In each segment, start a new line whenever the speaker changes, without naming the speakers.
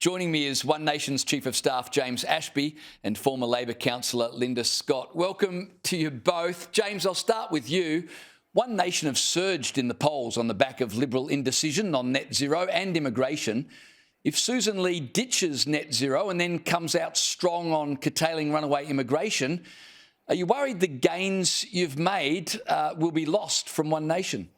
Joining me is One Nation's Chief of Staff, James Ashby, and former Labor councillor, Linda Scott. Welcome to you both. James, I'll start with you. One Nation have surged in the polls on the back of Liberal indecision on net zero and immigration. If Susan Lee ditches net zero and then comes out strong on curtailing runaway immigration, are you worried the gains you've made will be lost from One Nation?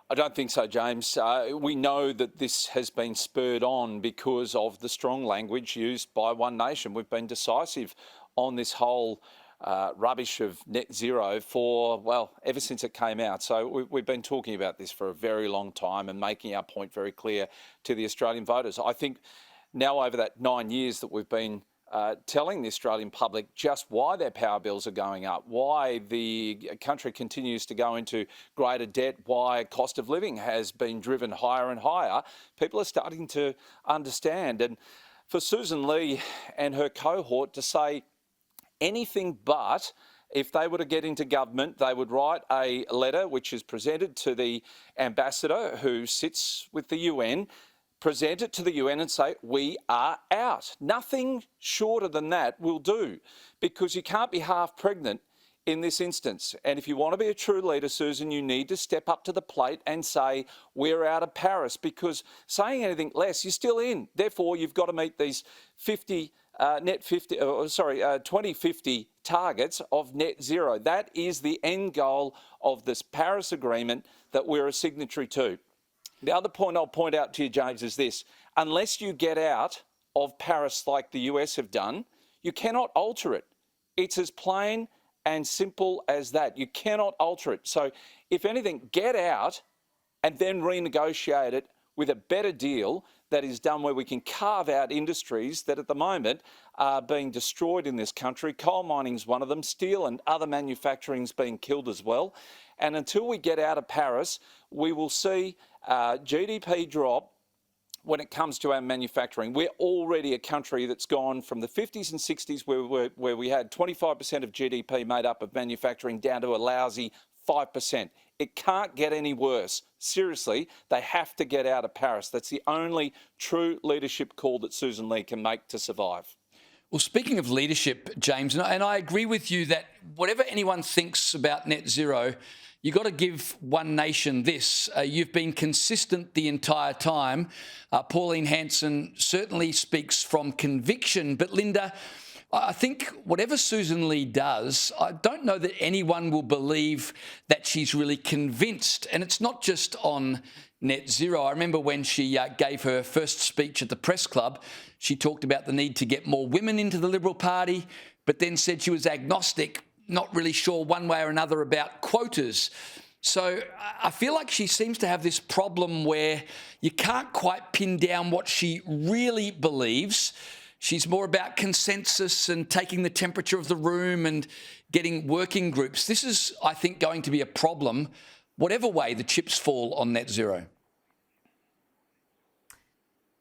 I don't think so, James. We know that this has been spurred on because of the strong language used by One Nation. We've been decisive on this whole rubbish of net zero ever since it came out. So we've been talking about this for a very long time and making our point very clear to the Australian voters. I think now over that 9 years that we've been telling the Australian public just why their power bills are going up, why the country continues to go into greater debt, why cost of living has been driven higher and higher, people are starting to understand. And for Susan Lee and her cohort to say anything but, if they were to get into government, they would write a letter which is presented to the ambassador who sits with the UN, present it to the UN and say, we are out. Nothing shorter than that will do, because you can't be half pregnant in this instance. And if you want to be a true leader, Susan, you need to step up to the plate and say, we're out of Paris, because saying anything less, you're still in. Therefore, you've got to meet these 2050 targets of net zero. That is the end goal of this Paris Agreement that we're a signatory to. The other point I'll point out to you, James, is this. Unless you get out of Paris like the US have done, you cannot alter it. It's as plain and simple as that. You cannot alter it. So if anything, get out and then renegotiate it with a better deal that is done where we can carve out industries that at the moment are being destroyed in this country. Coal mining is one of them. Steel and other manufacturing is being killed as well. And until we get out of Paris, we will see GDP drop when it comes to our manufacturing. We're already a country that's gone from the 50s and 60s where we had 25% of GDP made up of manufacturing down to a lousy 5%. It can't get any worse. Seriously, they have to get out of Paris. That's the only true leadership call that Susan Lee can make to survive.
Well, speaking of leadership, James, and I agree with you that whatever anyone thinks about net zero, you've got to give One Nation this. You've been consistent the entire time. Pauline Hanson certainly speaks from conviction. But Linda, I think whatever Susan Lee does, I don't know that anyone will believe that she's really convinced. And it's not just on net zero. I remember when she gave her first speech at the press club, she talked about the need to get more women into the Liberal Party, but then said she was agnostic, not really sure one way or another about quotas. So I feel like she seems to have this problem where you can't quite pin down what she really believes. She's more about consensus and taking the temperature of the room and getting working groups. This is, I think, going to be a problem, whatever way the chips fall on net zero.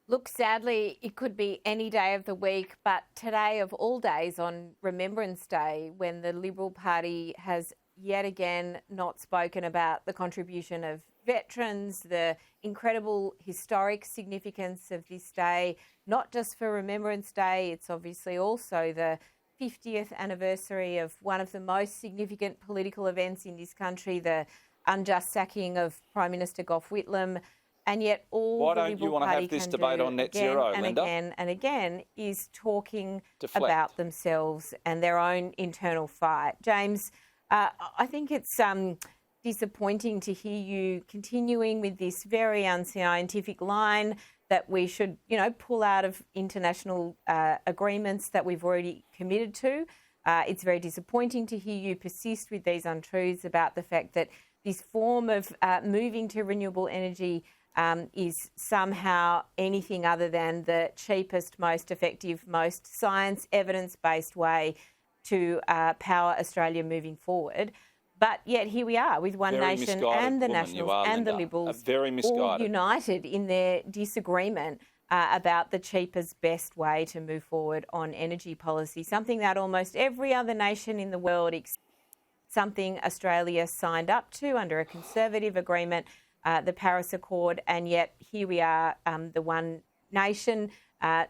Look, sadly, it could be any day of the week, but today of all days on Remembrance Day, when the Liberal Party has yet again not spoken about the contribution of veterans, the incredible historic significance of this day, not just for Remembrance Day, it's obviously also the 50th anniversary of one of the most significant political events in this country, the unjust sacking of Prime Minister Gough Whitlam. And yet
Why don't you want to have this debate on net zero, Linda?
Again and again is talking about themselves and their own internal fight. James, I think it's disappointing to hear you continuing with this very unscientific line that we should, pull out of international agreements that we've already committed to. It's very disappointing to hear you persist with these untruths about the fact that this form of moving to renewable energy is somehow anything other than the cheapest, most effective, most science evidence-based way to power Australia moving forward. But yet here we are with One Nation and the Nationals and the Liberals all united in their disagreement about the cheapest, best way to move forward on energy policy, something that almost every other nation in the world, something Australia signed up to under a conservative agreement, the Paris Accord, and yet here we are, the One Nation,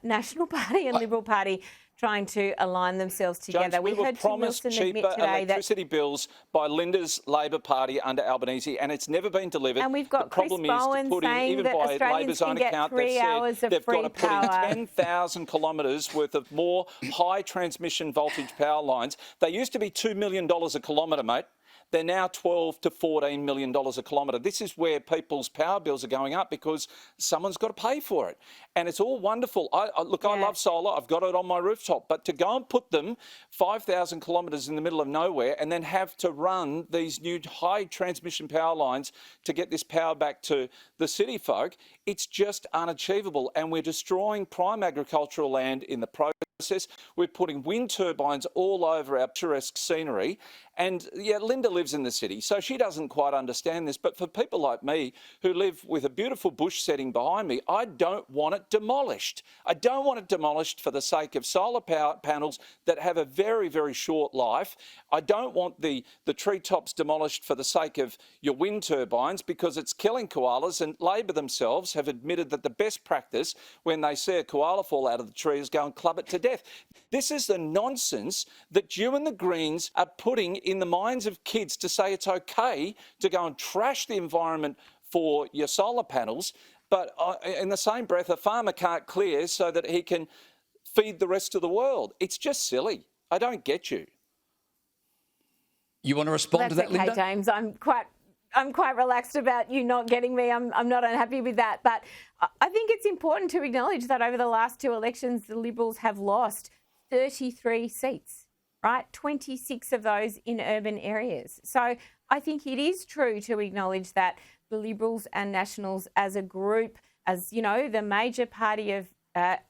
National Party and Liberal Party trying to align themselves together.
James, we were
heard
promised
Tim Wilson admit
cheaper
today
electricity bills by Linda's Labor Party under Albanese, and it's never been delivered.
And we've got
the problem
Chris
is
Bowen
to put in,
saying
even
that
by
Australians
Labor's
can
own
get
account,
3 hours
they've
of free
got to put in
power.
10,000 kilometres worth of more high transmission voltage power lines. They used to be $2 million a kilometre, mate. They're now $12 to $14 million a kilometre. This is where people's power bills are going up because someone's got to pay for it. And it's all wonderful. I love solar. I've got it on my rooftop. But to go and put them 5,000 kilometres in the middle of nowhere and then have to run these new high transmission power lines to get this power back to the city folk, it's just unachievable. And we're destroying prime agricultural land in the process. We're putting wind turbines all over our picturesque scenery. And yeah, Linda lives in the city, so she doesn't quite understand this. But for people like me who live with a beautiful bush setting behind me, I don't want it demolished. I don't want it demolished for the sake of solar power panels that have a very, very short life. I don't want the treetops demolished for the sake of your wind turbines because it's killing koalas, and Labor themselves have admitted that the best practice when they see a koala fall out of the tree is go and club it to death. This is the nonsense that you and the Greens are putting in the minds of kids to say it's okay to go and trash the environment for your solar panels, but in the same breath, a farmer can't clear so that he can feed the rest of the world. It's just silly. I don't get you.
You want to respond to that,
okay,
Linda?
James. I'm quite relaxed about you not getting me. I'm not unhappy with that. But I think it's important to acknowledge that over the last 2 elections, the Liberals have lost 33 seats, right? 26 of those in urban areas. So I think it is true to acknowledge that the Liberals and Nationals as a group, as, you know, the major party of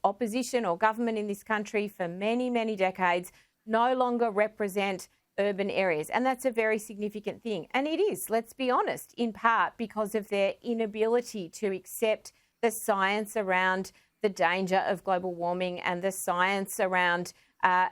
opposition or government in this country for many, many decades, no longer represent urban areas. And that's a very significant thing. And it is, let's be honest, in part because of their inability to accept the science around the danger of global warming and the science around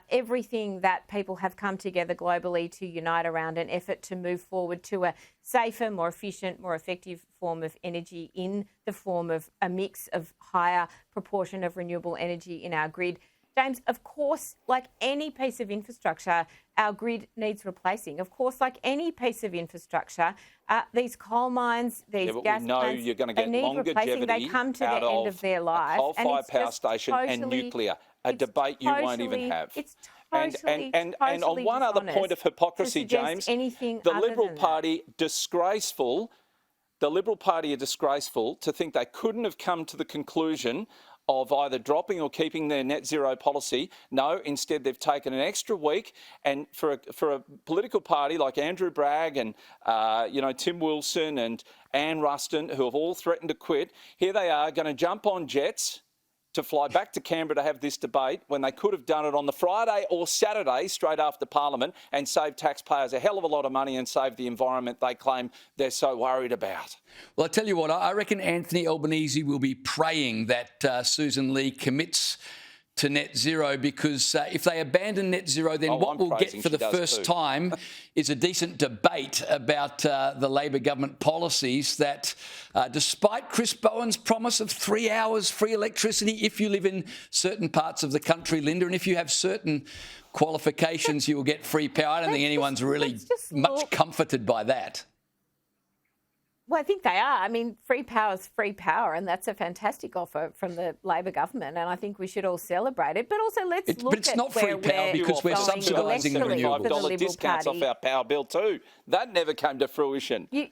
everything that people have come together globally to unite around an effort to move forward to a safer, more efficient, more effective form of energy in the form of a mix of higher proportion of renewable energy in our grid. James, of course, like any piece of infrastructure, our grid needs replacing. Of course, like any piece of infrastructure, these coal mines, these gas plants,
you're going to get
they need replacing. They come to the end of their life.
A coal-fired power station and nuclear, a debate you won't even have.
It's totally,
and on one other point of hypocrisy, James, the Liberal Party disgraceful. The Liberal Party are disgraceful to think they couldn't have come to the conclusion of either dropping or keeping their net zero policy. No, instead they've taken an extra week, and for a political party like Andrew Bragg and Tim Wilson and Anne Ruston, who have all threatened to quit, here they are going to jump on jets to fly back to Canberra to have this debate when they could have done it on the Friday or Saturday straight after Parliament and saved taxpayers a hell of a lot of money and saved the environment they claim they're so worried about.
Well, I tell you what, I reckon Anthony Albanese will be praying that Susan Lee commits to net zero, because if they abandon net zero, then what we'll get for the first time is a decent debate about the Labor government policies that, despite Chris Bowen's promise of 3 hours free electricity if you live in certain parts of the country, Linda, and if you have certain qualifications, you will get free power. I don't think anyone's really much comforted by that.
Well, I think they are. I mean, free power is free power, and that's a fantastic offer from the Labor government, and I think we should all celebrate it. But also, let's look at
But it's not free power because we're subsidising the renewables.
$5 discounts off our power bill too. That never came to fruition.
You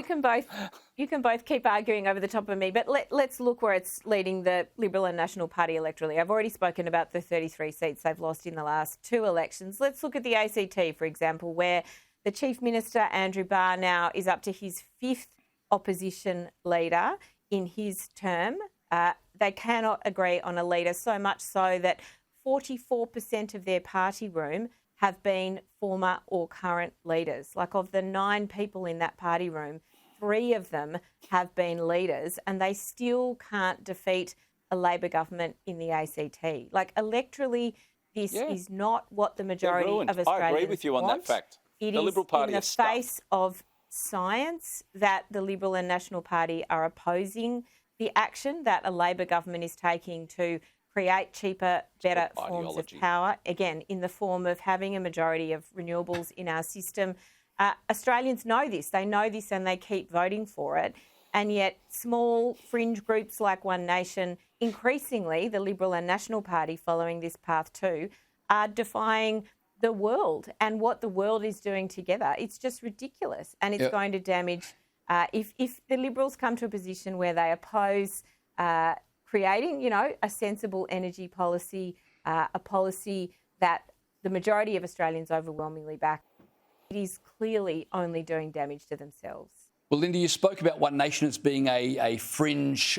can both keep arguing over the top of me, but let's look where it's leading the Liberal and National Party electorally. I've already spoken about the 33 seats they've lost in the last 2 elections. Let's look at the ACT, for example, where the Chief Minister, Andrew Barr, now is up to his 5th opposition leader in his term. They cannot agree on a leader, so much so that 44% of their party room have been former or current leaders. Like, of the 9 people in that party room, 3 of them have been leaders, and they still can't defeat a Labor government in the ACT. Like, electorally, this is not what the majority of Australians want.
I agree with you on that fact.
It
the
is
Liberal Party
in the face of science that the Liberal and National Party are opposing the action that a Labor government is taking to create cheaper, better forms of power, again, in the form of having a majority of renewables in our system. Australians know this. They know this and they keep voting for it. And yet small fringe groups like One Nation, increasingly the Liberal and National Party following this path too, are defying the world and what the world is doing together. It's just ridiculous. And it's going to damage, if the Liberals come to a position where they oppose creating, a sensible energy policy, a policy that the majority of Australians overwhelmingly back, it is clearly only doing damage to themselves.
Well, Linda, you spoke about One Nation as being a fringe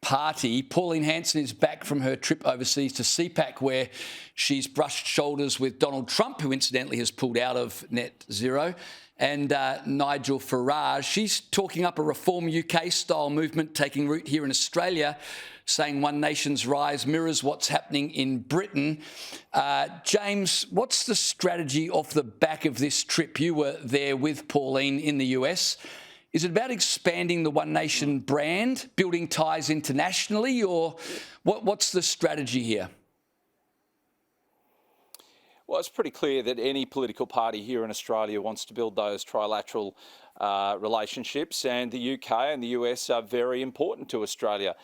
party. Pauline Hanson is back from her trip overseas to CPAC, where she's brushed shoulders with Donald Trump, who incidentally has pulled out of net zero, and Nigel Farage. She's talking up a Reform UK-style movement taking root here in Australia, saying One Nation's rise mirrors what's happening in Britain. James, what's the strategy off the back of this trip? You were there with Pauline in the US. Is it about expanding the One Nation brand, building ties internationally, or what's the strategy here?
Well, it's pretty clear that any political party here in Australia wants to build those trilateral relationships, and the UK and the US are very important to Australia.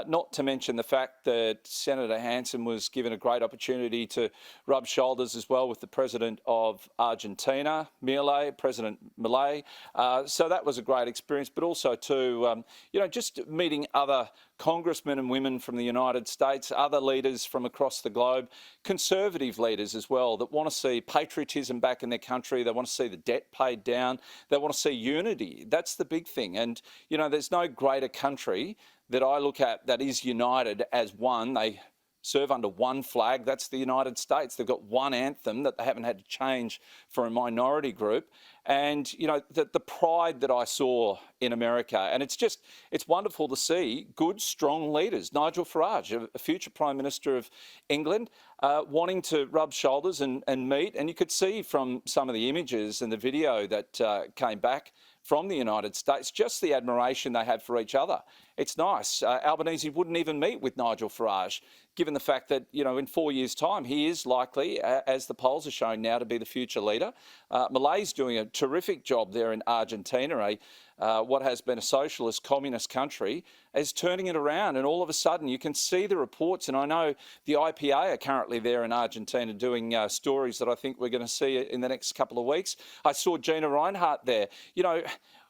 Not to mention the fact that Senator Hanson was given a great opportunity to rub shoulders as well with the President of Argentina, President Milei. So that was a great experience, but also too, just meeting other congressmen and women from the United States, other leaders from across the globe, conservative leaders as well that want to see patriotism back in their country. They want to see the debt paid down. They want to see unity. That's the big thing. And, there's no greater country that I look at that is united as one. They serve under one flag. That's the United States. They've got one anthem that they haven't had to change for a minority group. And, the pride that I saw in America, and it's wonderful to see good, strong leaders. Nigel Farage, a future Prime Minister of England, wanting to rub shoulders and meet. And you could see from some of the images and the video that came back from the United States, just the admiration they had for each other. It's nice. Albanese wouldn't even meet with Nigel Farage, given the fact that, in 4 years' time, he is likely, as the polls are showing now, to be the future leader. Milei's doing a terrific job there in Argentina, what has been a socialist, communist country, is turning it around. And all of a sudden, you can see the reports. And I know the IPA are currently there in Argentina doing stories that I think we're going to see in the next couple of weeks. I saw Gina Reinhardt there.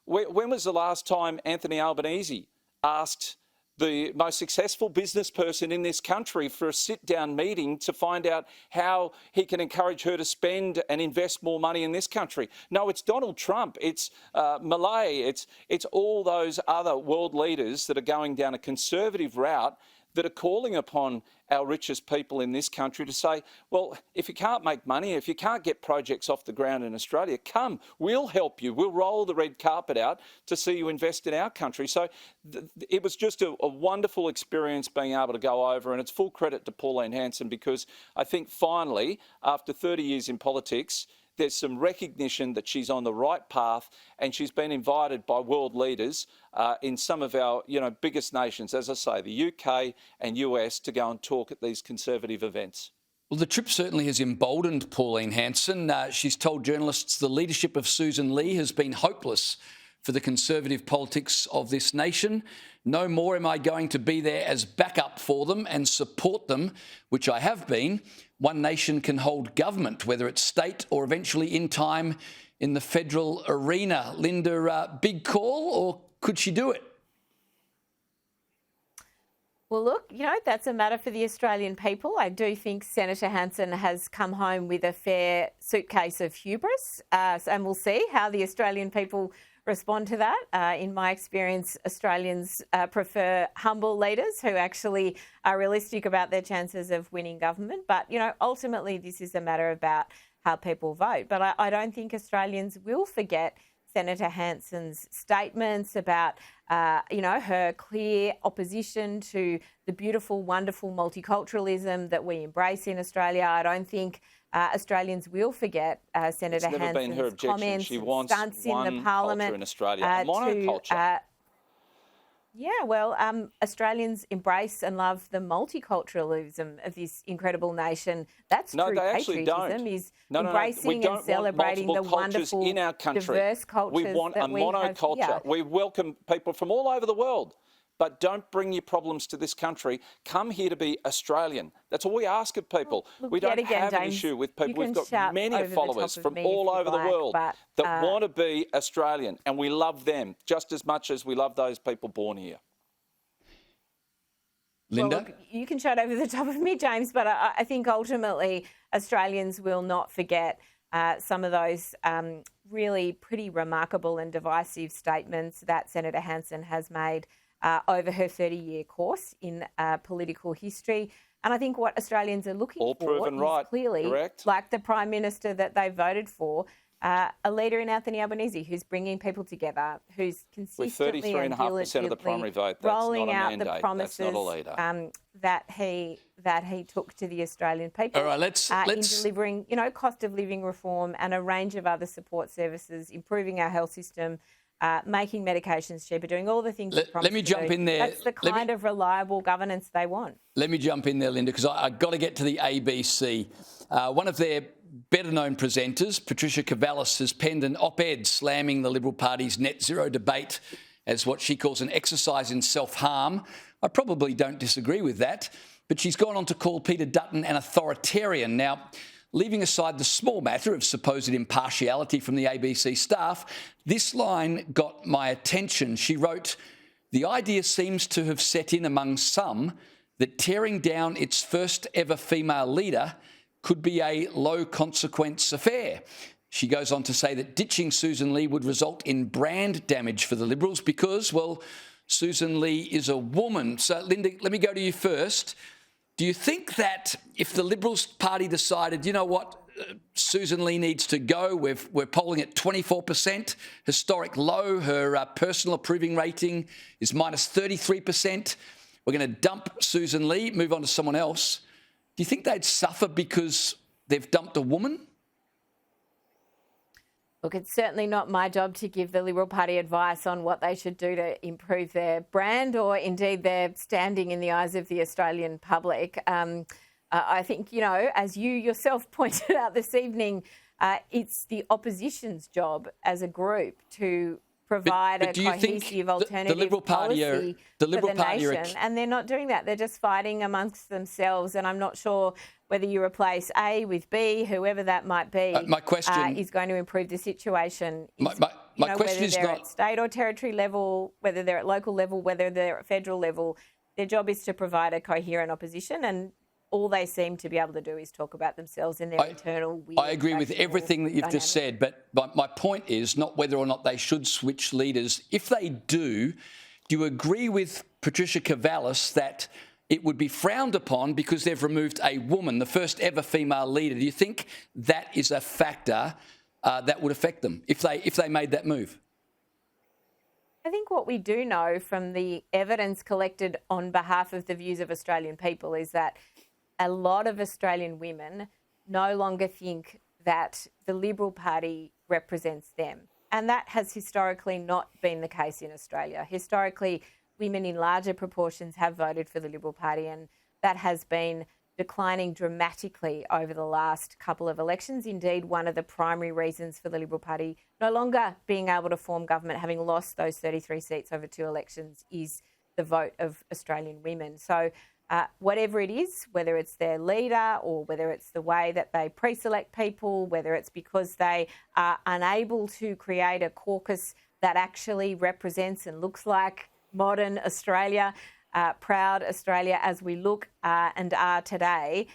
When was the last time Anthony Albanese asked the most successful business person in this country for a sit-down meeting to find out how he can encourage her to spend and invest more money in this country? No, it's Donald Trump, it's Milei, it's all those other world leaders that are going down a conservative route that are calling upon our richest people in this country to say, well, if you can't make money, if you can't get projects off the ground in Australia, come, we'll help you. We'll roll the red carpet out to see you invest in our country. So it was just a wonderful experience being able to go over, and it's full credit to Pauline Hanson, because I think finally, after 30 years in politics, there's some recognition that she's on the right path, and she's been invited by world leaders in some of our biggest nations, as I say, the UK and US, to go and talk at these conservative events.
Well, the trip certainly has emboldened Pauline Hanson. She's told journalists the leadership of Susan Lee has been hopeless for the conservative politics of this nation. No more am I going to be there as backup for them and support them, which I have been. One Nation can hold government, whether it's state or eventually in time in the federal arena. Linda, big call, or could she do it?
Well, look, that's a matter for the Australian people. I do think Senator Hanson has come home with a fair suitcase of hubris, and we'll see how the Australian people respond to that. In my experience, Australians prefer humble leaders who actually are realistic about their chances of winning government. But, ultimately this is a matter about how people vote. But I don't think Australians will forget Senator Hanson's statements about, her clear opposition to the beautiful, wonderful multiculturalism that we embrace in Australia. I don't think Australians will forget Senator
It's never been her
Hanson's
objection.
comments
She
and
wants
stunts in the
one
parliament
culture in Australia, a monoculture.
Australians embrace and love the multiculturalism of this incredible nation. That's
No,
true
they actually
patriotism,
don't.
is
We
embracing
don't
and celebrating
want
the
multiple cultures
wonderful,
in our country.
diverse cultures
We want
that
a
we have
monoculture.
here.
We welcome people from all over the world. But don't bring your problems to this country. Come here to be Australian. That's all we ask of people.
Look,
we don't have an
James,
issue with people. We've got
shout
many
over the
followers
top of
from
me
all
if you'd
over the
like,
world
but,
that want to be Australian, and we love them just as much as we love those people born here.
Linda?
Well, look, you can shout over the top of me, James, but I think ultimately Australians will not forget some of those really pretty remarkable and divisive statements that Senator Hanson has made over her 30-year course in political history. And I think what Australians are looking
All
for
proven
is
right,
clearly,
correct?
like the Prime Minister that they voted for, a leader in Anthony Albanese who's bringing people together, who's consistently and
33.5% of the primary vote, that's
rolling
not a
out
mandate.
the promises
That's not a leader.
that he took to the Australian people.
All right, let's
in delivering, cost of living reform and a range of other support services, improving our health system, making medications cheaper, doing all the things.
Let me jump in there.
That's the kind of reliable governance they want.
Let me jump in there, Linda, because I've got to get to the ABC. One of their better-known presenters, Patricia Cavallis, has penned an op-ed slamming the Liberal Party's net zero debate as what she calls an exercise in self-harm. I probably don't disagree with that, but she's gone on to call Peter Dutton an authoritarian. Now, leaving aside the small matter of supposed impartiality from the ABC staff, this line got my attention. She wrote, "The idea seems to have set in among some that tearing down its first ever female leader could be a low consequence affair." She goes on to say that ditching Susan Lee would result in brand damage for the Liberals because, well, Susan Lee is a woman. So, Linda, let me go to you first. Do you think that if the Liberals Party decided, you know what, Susan Lee needs to go, we're polling at 24%, historic low, her personal approving rating is minus 33%, we're going to dump Susan Lee, move on to someone else, do you think they'd suffer because they've dumped a woman?
Look, it's certainly not my job to give the Liberal Party advice on what they should do to improve their brand or indeed their standing in the eyes of the Australian public. I think, as you yourself pointed out this evening, it's the opposition's job as a group to provide a cohesive alternative policy for the nation, and they're not doing that. They're just fighting amongst themselves, and I'm not sure whether you replace A with B, whoever that might be,
my question
is going to improve the situation.
My question is
whether they're
not
at state or territory level, whether they're at local level, whether they're at federal level, their job is to provide a coherent opposition, and all they seem to be able to do is talk about themselves and their internal weird.
I agree with everything that you've just said, but my point is not whether or not they should switch leaders. If they do you agree with Patricia Cavallis that it would be frowned upon because they've removed a woman, the first ever female leader? Do you think that is a factor that would affect them if they made that move?
I think what we do know from the evidence collected on behalf of the views of Australian people is that a lot of Australian women no longer think that the Liberal Party represents them. And that has historically not been the case in Australia. Historically, women in larger proportions have voted for the Liberal Party, and that has been declining dramatically over the last couple of elections. Indeed, one of the primary reasons for the Liberal Party no longer being able to form government, having lost those 33 seats over 2 elections, is the vote of Australian women. So whatever it is, whether it's their leader or whether it's the way that they pre-select people, whether it's because they are unable to create a caucus that actually represents and looks like modern Australia, proud Australia as we look and are today,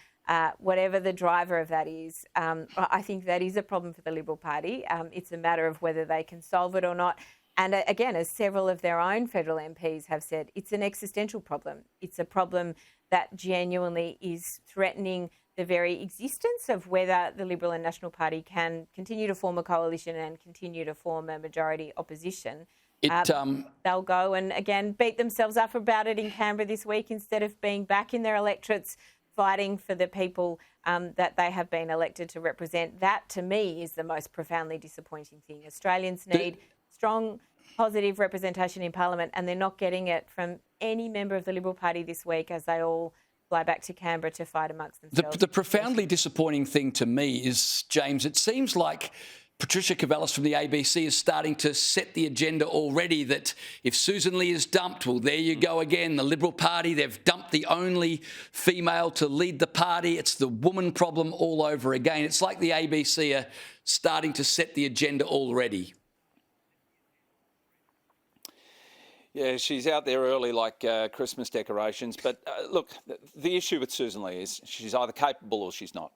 whatever the driver of that is, I think that is a problem for the Liberal Party. It's a matter of whether they can solve it or not. And again, as several of their own federal MPs have said, it's an existential problem. It's a problem that genuinely is threatening the very existence of whether the Liberal and National Party can continue to form a coalition and continue to form a majority opposition. They'll go and, again, beat themselves up about it in Canberra this week instead of being back in their electorates fighting for the people that they have been elected to represent. That, to me, is the most profoundly disappointing thing. Australians need strong, positive representation in Parliament, and they're not getting it from any member of the Liberal Party this week as they all fly back to Canberra to fight amongst themselves.
The profoundly disappointing thing to me is, James, it seems like Patricia Cavallis from the ABC is starting to set the agenda already that if Susan Lee is dumped, well, there you go again. The Liberal Party, they've dumped the only female to lead the party. It's the woman problem all over again. It's like the ABC are starting to set the agenda already.
Yeah, she's out there early like Christmas decorations. But look, the issue with Susan Lee is she's either capable or she's not.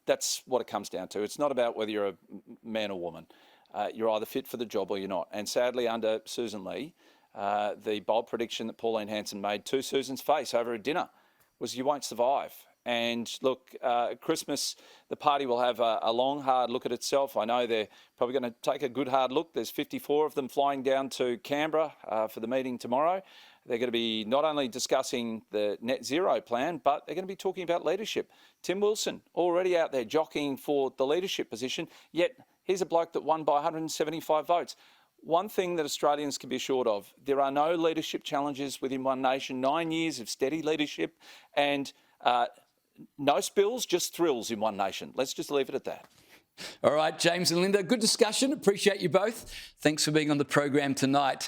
That's what it comes down to. It's not about whether you're a man or woman. You're either fit for the job or you're not. And sadly, under Susan Lee, the bold prediction that Pauline Hanson made to Susan's face over a dinner was you won't survive. And look, Christmas, the party will have a long, hard look at itself. I know they're probably going to take a good hard look. There's 54 of them flying down to Canberra for the meeting tomorrow. They're going to be not only discussing the net zero plan, but they're going to be talking about leadership. Tim Wilson already out there jockeying for the leadership position, yet he's a bloke that won by 175 votes. One thing that Australians can be assured of, there are no leadership challenges within One Nation, 9 years of steady leadership and no spills, just thrills in One Nation. Let's just leave it at that.
All right, James and Linda, good discussion. Appreciate you both. Thanks for being on the program tonight.